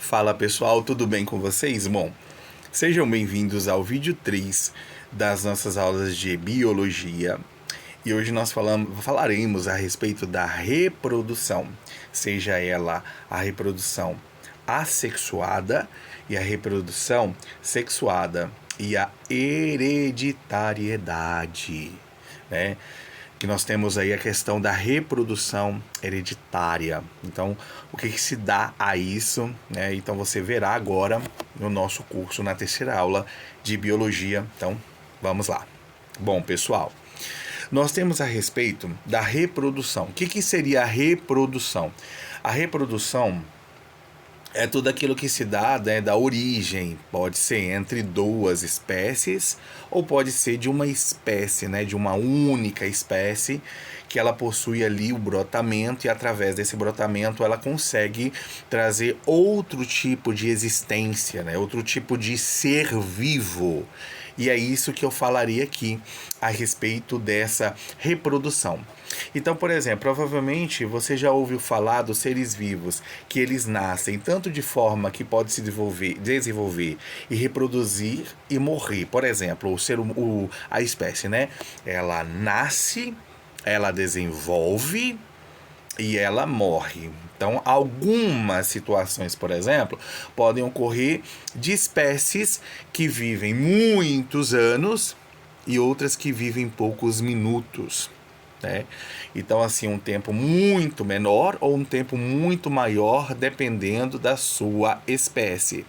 Fala pessoal, tudo bem com vocês? Bom, sejam bem-vindos ao vídeo 3 das nossas aulas de biologia. E hoje nós falaremos a respeito da reprodução, seja ela a reprodução assexuada e a reprodução sexuada e a hereditariedade, né? Que nós temos aí a questão da reprodução hereditária. Então, o que se dá a isso, né? Então, você verá agora no nosso curso, na terceira aula de biologia. Então, vamos lá. Bom, pessoal, nós temos a respeito da reprodução. O que seria a reprodução? A reprodução é tudo aquilo que se dá, né, da origem. Pode ser entre duas espécies ou pode ser de uma espécie, né, de uma única espécie que ela possui ali o brotamento e através desse brotamento ela consegue trazer outro tipo de existência, né, outro tipo de ser vivo. E é isso que eu falaria aqui a respeito dessa reprodução. Então, por exemplo, provavelmente você já ouviu falar dos seres vivos, que eles nascem tanto de forma que pode se desenvolver e reproduzir e morrer. Por exemplo, a espécie, né? Ela nasce, ela desenvolve e ela morre. Então, algumas situações, por exemplo, podem ocorrer de espécies que vivem muitos anos e outras que vivem poucos minutos, né? Então, assim, um tempo muito menor ou um tempo muito maior, dependendo da sua espécie.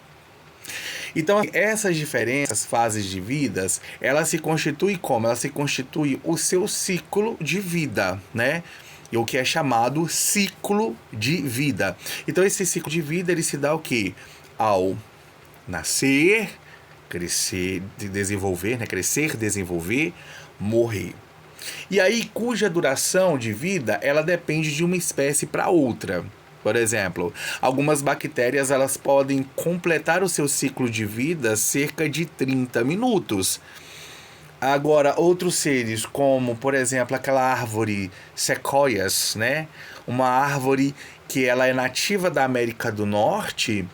Então, essas diferentes fases de vidas, elas se constituem como? Elas se constituem o seu ciclo de vida, né? E o que é chamado ciclo de vida. Então, esse ciclo de vida, ele se dá o quê? Ao nascer, crescer, desenvolver, né? Crescer, desenvolver, morrer. E aí, cuja duração de vida, ela depende de uma espécie para outra. Por exemplo, algumas bactérias, elas podem completar o seu ciclo de vida cerca de 30 minutos. Agora, outros seres, como, por exemplo, aquela árvore sequoias, né? Uma árvore que ela é nativa da América do Norte,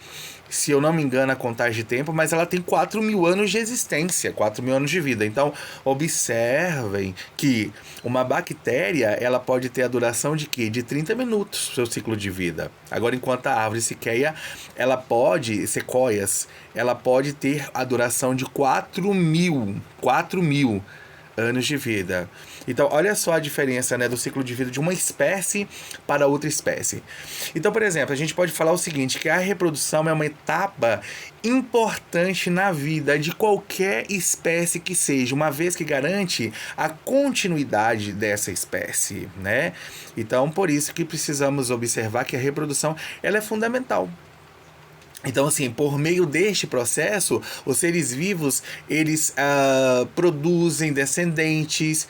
se eu não me engano a contagem de tempo, mas ela tem 4.000 anos de existência, 4.000 anos de vida. Então, observem que uma bactéria, ela pode ter a duração de quê? De 30 minutos, seu ciclo de vida. Agora, enquanto a árvore sequoias, ela pode ter a duração de 4.000 anos de vida. Então, olha só a diferença, né, do ciclo de vida de uma espécie para outra espécie. Então, por exemplo, a gente pode falar o seguinte, que a reprodução é uma etapa importante na vida de qualquer espécie que seja, uma vez que garante a continuidade dessa espécie, né? Então, por isso que precisamos observar que a reprodução, ela é fundamental. Então, assim, por meio deste processo, os seres vivos, eles produzem descendentes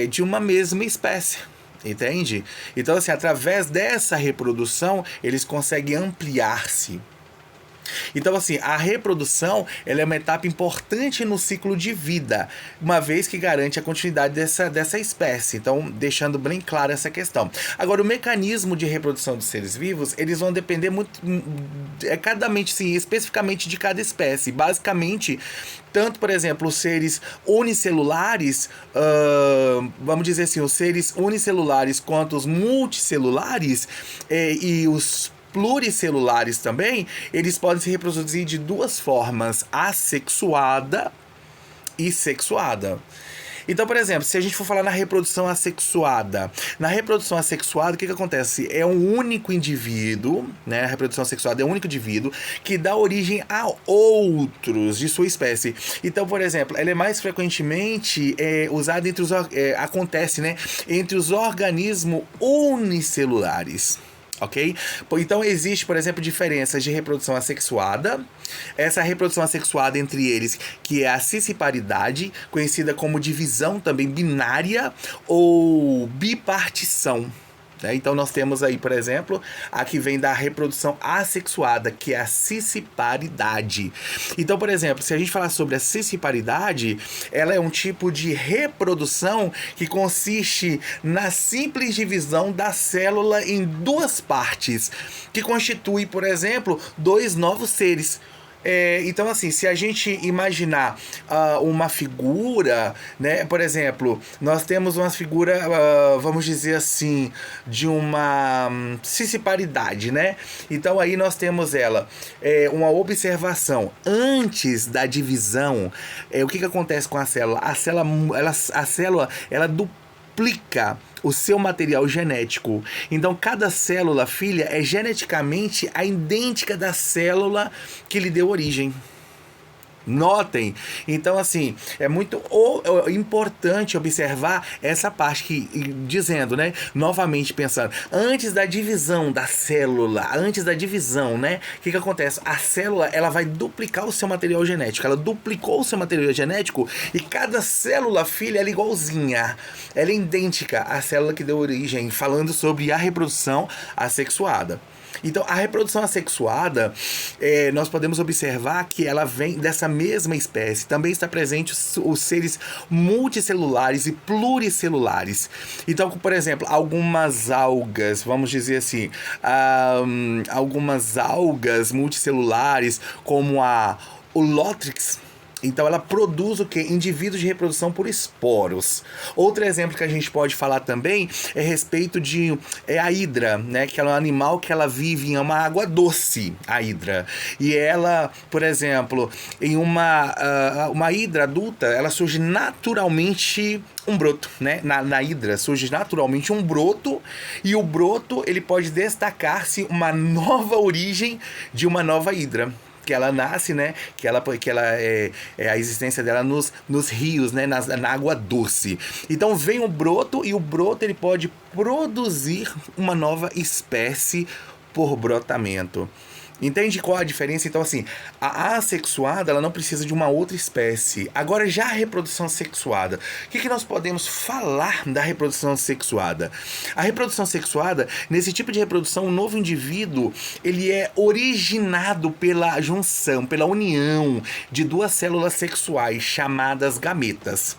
de uma mesma espécie, entende? Então, assim, através dessa reprodução, eles conseguem ampliar-se. Então, assim, a reprodução, ela é uma etapa importante no ciclo de vida, uma vez que garante a continuidade dessa espécie. Então, deixando bem claro essa questão. Agora, o mecanismo de reprodução dos seres vivos, eles vão depender muito, especificamente de cada espécie. Basicamente, tanto, por exemplo, os seres unicelulares, vamos dizer assim, os seres unicelulares quanto os multicelulares e os pluricelulares também, eles podem se reproduzir de duas formas, assexuada e sexuada. Então, por exemplo, se a gente for falar na reprodução assexuada, o que acontece? É um único indivíduo, né? A reprodução assexuada é um único indivíduo que dá origem a outros de sua espécie. Então, por exemplo, ela é mais frequentemente usada acontece, né, entre os organismos unicelulares. Ok? Então existe, por exemplo, diferenças de reprodução assexuada. Essa reprodução assexuada entre eles, que é a cisparidade, conhecida como divisão também binária ou bipartição. né? Então nós temos aí, por exemplo, a que vem da reprodução assexuada, que é a cisparidade. Então, por exemplo, se a gente falar sobre a cisparidade, ela é um tipo de reprodução que consiste na simples divisão da célula em duas partes, que constitui, por exemplo, dois novos seres. Então, assim, se a gente imaginar uma figura, né? Por exemplo, nós temos uma figura, vamos dizer assim, de uma cisparidade, né? Então, aí nós temos uma observação. Antes da divisão, o que acontece com a célula? A célula, ela duplica o seu material genético. Então, cada célula filha é geneticamente a idêntica da célula que lhe deu origem. Notem, então assim, é muito importante observar essa parte que, dizendo, né, novamente pensando, antes da divisão da célula, antes da divisão, né, o que acontece? A célula, ela vai duplicar o seu material genético, ela duplicou o seu material genético e cada célula filha ela é igualzinha, ela é idêntica à célula que deu origem, falando sobre a reprodução assexuada. Então, a reprodução assexuada, nós podemos observar que ela vem dessa mesma espécie. Também está presente os seres multicelulares e pluricelulares. Então, por exemplo, algumas algas, vamos dizer assim, algumas algas multicelulares, como a Holothrytis. Então ela produz o quê? Indivíduos de reprodução por esporos. Outro exemplo que a gente pode falar também é a respeito de a hidra, né? Que ela é um animal que ela vive em uma água doce, a hidra. E ela, por exemplo, em uma hidra adulta, ela surge naturalmente um broto, né? Na hidra surge naturalmente um broto, e o broto ele pode destacar-se uma nova origem de uma nova hidra. Que ela nasce, né? Que ela é a existência dela nos rios, né? Na água doce. Então vem o broto, e o broto ele pode produzir uma nova espécie por brotamento. Entende qual a diferença? Então, assim, a assexuada, ela não precisa de uma outra espécie. Agora, já a reprodução sexuada. O que nós podemos falar da reprodução sexuada? A reprodução sexuada, nesse tipo de reprodução, o novo indivíduo, ele é originado pela junção, pela união de duas células sexuais, chamadas gametas.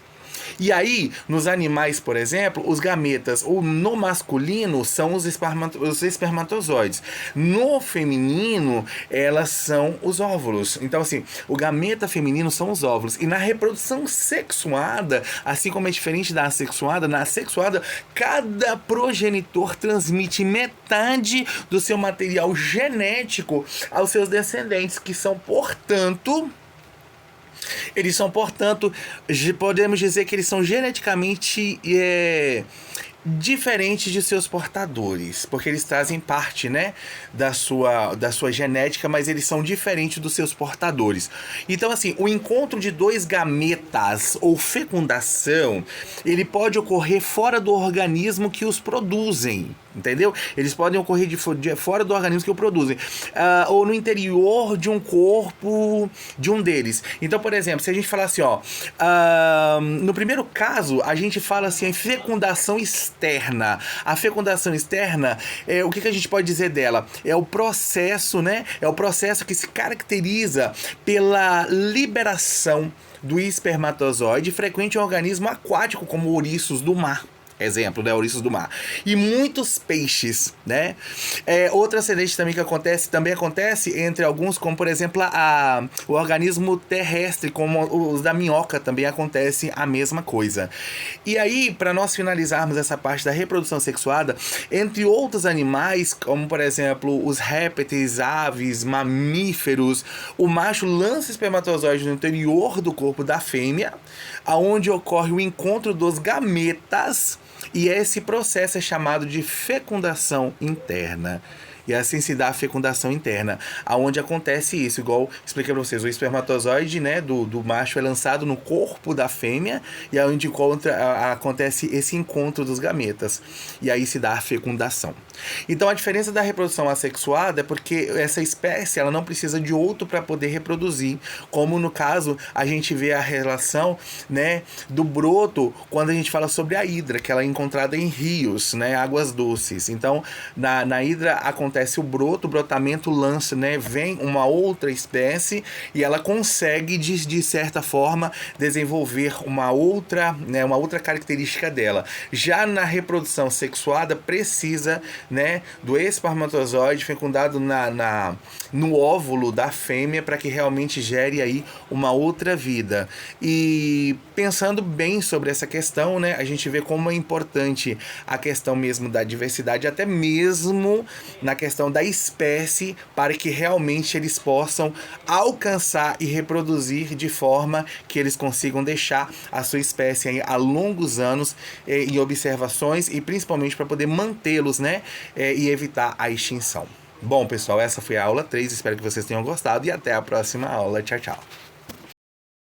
E aí, nos animais, por exemplo, os gametas, ou no masculino, são os espermatozoides. No feminino, elas são os óvulos. Então, assim, o gameta feminino são os óvulos. E na reprodução sexuada, assim como é diferente da assexuada, na assexuada, cada progenitor transmite metade do seu material genético aos seus descendentes, que são, portanto... podemos dizer que eles são geneticamente diferentes de seus portadores, porque eles trazem parte, né, da sua genética, mas eles são diferentes dos seus portadores. Então, assim, o encontro de dois gametas ou fecundação, ele pode ocorrer fora do organismo que os produzem. Entendeu? Eles podem ocorrer de fora do organismo que o produzem, ou no interior de um corpo de um deles. Então, por exemplo, se a gente falar assim, no primeiro caso, a gente fala assim, fecundação externa. A fecundação externa, o que a gente pode dizer dela? É o processo, né? É o processo que se caracteriza pela liberação do espermatozoide, frequente em organismo aquático, como ouriços do mar. Exemplo, né? Ouriços do mar. E muitos peixes, né? Outro acidente também que também acontece entre alguns, como por exemplo o organismo terrestre, como os da minhoca, também acontece a mesma coisa. E aí, para nós finalizarmos essa parte da reprodução sexuada, entre outros animais, como por exemplo os répteis, aves, mamíferos, o macho lança espermatozoide no interior do corpo da fêmea, aonde ocorre o encontro dos gametas. E esse processo é chamado de fecundação interna. E assim se dá a fecundação interna, aonde acontece isso, igual expliquei para vocês, o espermatozoide, né, do macho é lançado no corpo da fêmea e é onde acontece esse encontro dos gametas. E aí se dá a fecundação. Então a diferença da reprodução assexuada é porque essa espécie ela não precisa de outro para poder reproduzir, como no caso a gente vê a relação, né, do broto quando a gente fala sobre a hidra, que ela é encontrada em rios, né, águas doces. Então na hidra acontece o brotamento lança, né, vem uma outra espécie e ela consegue de certa forma desenvolver uma outra, né, uma outra característica dela. Já na reprodução sexuada precisa, né, do espermatozoide fecundado no óvulo da fêmea para que realmente gere aí uma outra vida. E pensando bem sobre essa questão, né, a gente vê como é importante a questão mesmo da diversidade, até mesmo na questão da espécie, para que realmente eles possam alcançar e reproduzir de forma que eles consigam deixar a sua espécie aí a longos anos em observações e principalmente para poder mantê-los, né, e evitar a extinção. Bom, pessoal, essa foi a aula 3, espero que vocês tenham gostado e até a próxima aula. Tchau, tchau.